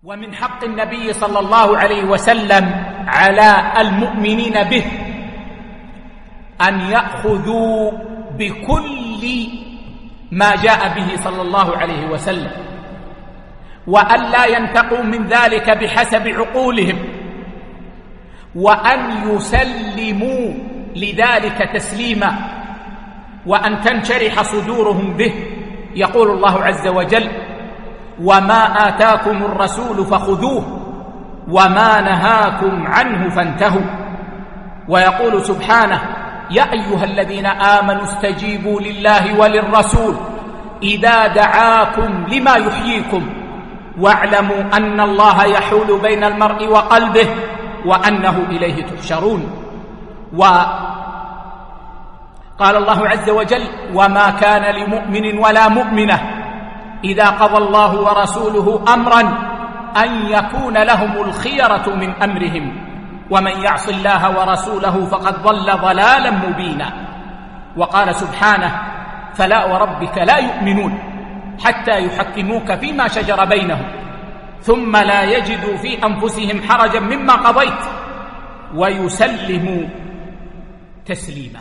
ومن حق النبي صلى الله عليه وسلم على المؤمنين به أن يأخذوا بكل ما جاء به صلى الله عليه وسلم، وأن لا ينتقوا من ذلك بحسب عقولهم، وأن يسلموا لذلك تسليما، وأن تنشرح صدورهم به. يقول الله عز وجل: وما آتاكم الرسول فخذوه وما نهاكم عنه فانتهوا. ويقول سبحانه: يا أيها الذين آمنوا استجيبوا لله وللرسول إذا دعاكم لما يحييكم واعلموا أن الله يحول بين المرء وقلبه وأنه إليه تحشرون. وقال الله عز وجل: وما كان لمؤمن ولا مؤمنة إذا قضى الله ورسوله أمرا أن يكون لهم الخيرة من أمرهم ومن يعص الله ورسوله فقد ضل ضلالا مبينا. وقال سبحانه: فلا وربك لا يؤمنون حتى يحكموك فيما شجر بينهم ثم لا يجدوا في أنفسهم حرجا مما قضيت ويسلموا تسليما.